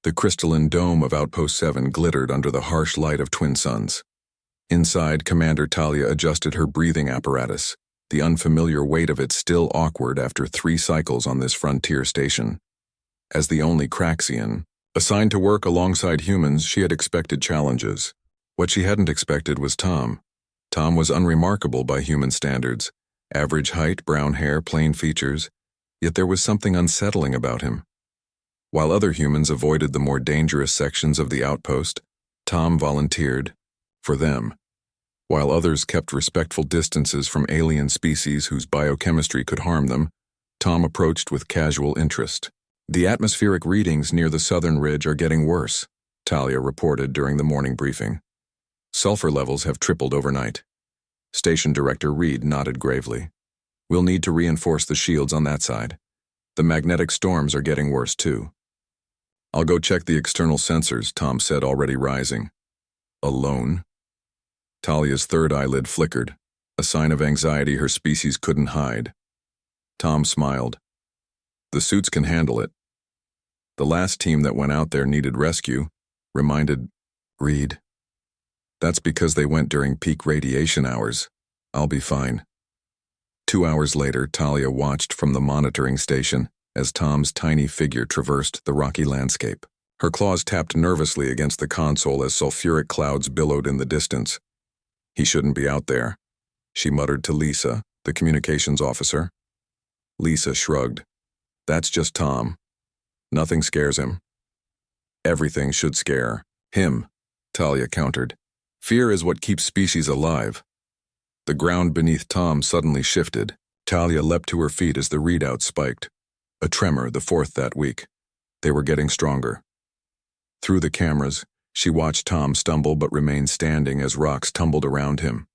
The crystalline dome of Outpost 7 glittered under the harsh light of twin suns. Inside, Commander Talia adjusted her breathing apparatus, the unfamiliar weight of it still awkward after 3 cycles on this frontier station. As the only Craxian, assigned to work alongside humans, she had expected challenges. What she hadn't expected was Tom. Tom was unremarkable by human standards. Average height, brown hair, plain features. Yet there was something unsettling about him. While other humans avoided the more dangerous sections of the outpost, Tom volunteered for them. While others kept respectful distances from alien species whose biochemistry could harm them, Tom approached with casual interest. "The atmospheric readings near the southern ridge are getting worse," Talia reported during the morning briefing. "Sulfur levels have tripled overnight." Station Director Reed nodded gravely. "We'll need to reinforce the shields on that side. The magnetic storms are getting worse too." "I'll go check the external sensors," Tom said, already rising. "Alone?" Talia's third eyelid flickered, a sign of anxiety her species couldn't hide. Tom smiled. "The suits can handle it. The last team that went out there needed rescue," reminded Reed. "That's because they went during peak radiation hours. I'll be fine." 2 hours later, Talia watched from the monitoring station as Tom's tiny figure traversed the rocky landscape. Her claws tapped nervously against the console as sulfuric clouds billowed in the distance. "He shouldn't be out there," she muttered to Lisa, the communications officer. Lisa shrugged. "That's just Tom. Nothing scares him." "Everything should scare him," Talia countered. "Fear is what keeps species alive." The ground beneath Tom suddenly shifted. Talia leapt to her feet as the readout spiked. A tremor, the 4th that week. They were getting stronger. Through the cameras, she watched Tom stumble but remain standing as rocks tumbled around him.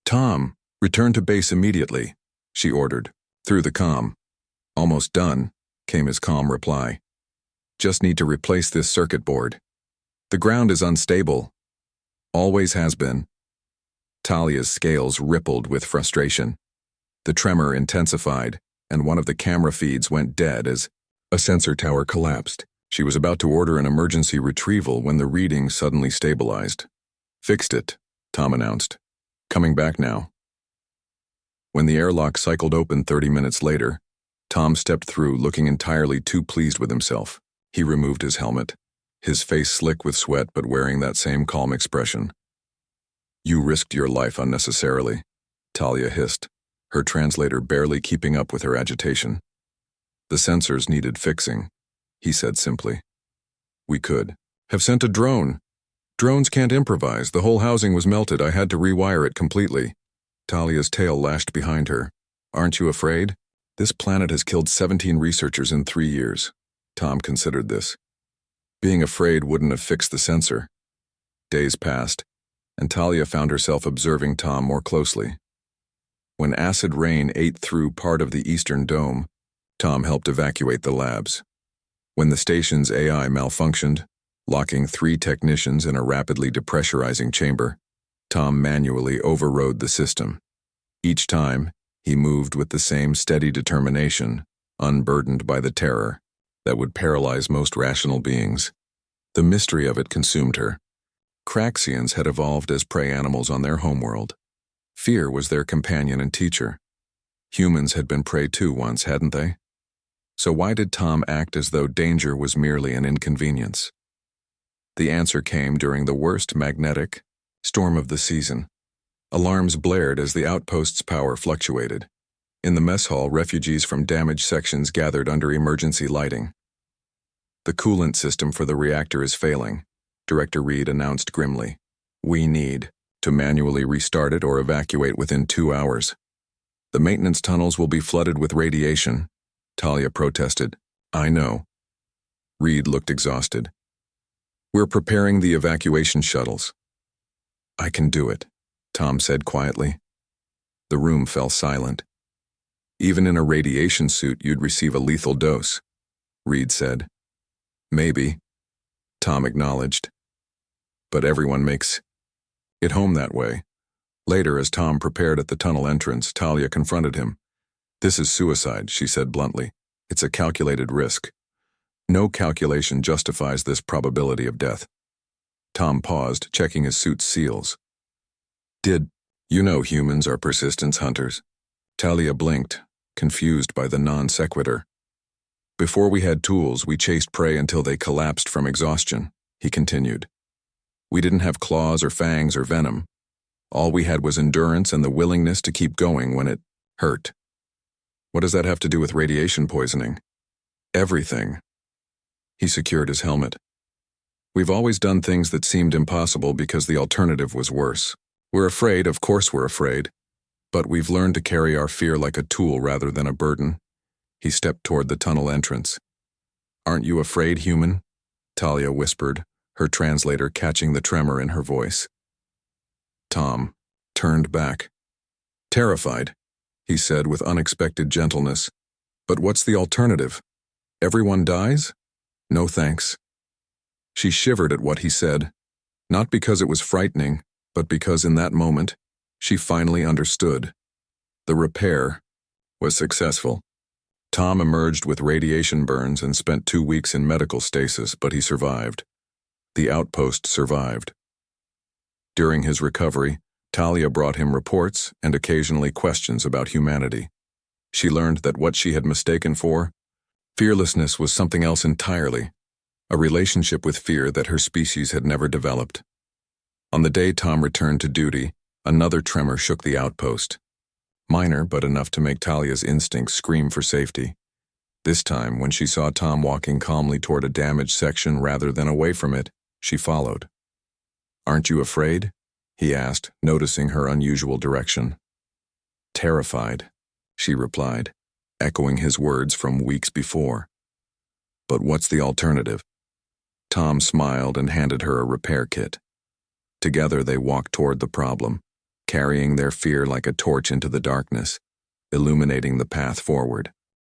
"Tom, return to base immediately," she ordered, through the comm. "Almost done," came his calm reply. "Just need to replace this circuit board. The ground is unstable. Always has been." Talia's scales rippled with frustration. The tremor intensified, and one of the camera feeds went dead as a sensor tower collapsed. She was about to order an emergency retrieval when the reading suddenly stabilized. "Fixed it," Tom announced. "Coming back now." When the airlock cycled open 30 minutes later, Tom stepped through looking entirely too pleased with himself. He removed his helmet, his face slick with sweat but wearing that same calm expression. "You risked your life unnecessarily," Talia hissed, her translator barely keeping up with her agitation. "The sensors needed fixing," he said simply. "We could have sent a drone. Drones can't improvise. The whole housing was melted. I had to rewire it completely." Talia's tail lashed behind her. "Aren't you afraid? This planet has killed 17 researchers in 3 years." Tom considered this. Being afraid wouldn't have fixed the sensor. Days passed, and Talia found herself observing Tom more closely. When acid rain ate through part of the eastern dome, Tom helped evacuate the labs. When the station's AI malfunctioned, locking 3 technicians in a rapidly depressurizing chamber, Tom manually overrode the system. Each time, he moved with the same steady determination, unburdened by the terror that would paralyze most rational beings. The mystery of it consumed her. Craxians had evolved as prey animals on their homeworld. Fear was their companion and teacher. Humans had been prey too once, hadn't they? So why did Tom act as though danger was merely an inconvenience? The answer came during the worst magnetic storm of the season. Alarms blared as the outpost's power fluctuated. In the mess hall, refugees from damaged sections gathered under emergency lighting. "The coolant system for the reactor is failing," Director Reed announced grimly. "We need to manually restart it or evacuate within 2 hours. The maintenance tunnels will be flooded with radiation," Talia protested. "I know." Reed looked exhausted. "We're preparing the evacuation shuttles." "I can do it," Tom said quietly. The room fell silent. "Even in a radiation suit, you'd receive a lethal dose," Reed said. "Maybe," Tom acknowledged. "But everyone makes it home that way." Later, as Tom prepared at the tunnel entrance, Talia confronted him. "This is suicide," she said bluntly. "It's a calculated risk." No calculation justifies this probability of death. Tom paused, checking his suit's seals. You know humans are persistence hunters? Talia blinked, confused by the non sequitur. Before we had tools, we chased prey until they collapsed from exhaustion, he continued. We didn't have claws or fangs or venom. All we had was endurance and the willingness to keep going when it hurt. What does that have to do with radiation poisoning? Everything. He secured his helmet. We've always done things that seemed impossible because the alternative was worse. We're afraid, of course we're afraid, but we've learned to carry our fear like a tool rather than a burden. He stepped toward the tunnel entrance. Aren't you afraid, human? Talia whispered, her translator catching the tremor in her voice. Tom turned back. Terrified, he said with unexpected gentleness. But what's the alternative? Everyone dies? No thanks. She shivered at what he said, not because it was frightening, but because in that moment, she finally understood. The repair was successful. Tom emerged with radiation burns and spent 2 weeks in medical stasis, but he survived. The outpost survived. During his recovery, Talia brought him reports and occasionally questions about humanity. She learned that what she had mistaken for, fearlessness, was something else entirely, a relationship with fear that her species had never developed. On the day Tom returned to duty, another tremor shook the outpost. Minor, but enough to make Talia's instincts scream for safety. This time, when she saw Tom walking calmly toward a damaged section rather than away from it, she followed. Aren't you afraid? He asked, noticing her unusual direction. Terrified, she replied, echoing his words from weeks before. But what's the alternative? Tom smiled and handed her a repair kit. Together they walked toward the problem, carrying their fear like a torch into the darkness, illuminating the path forward.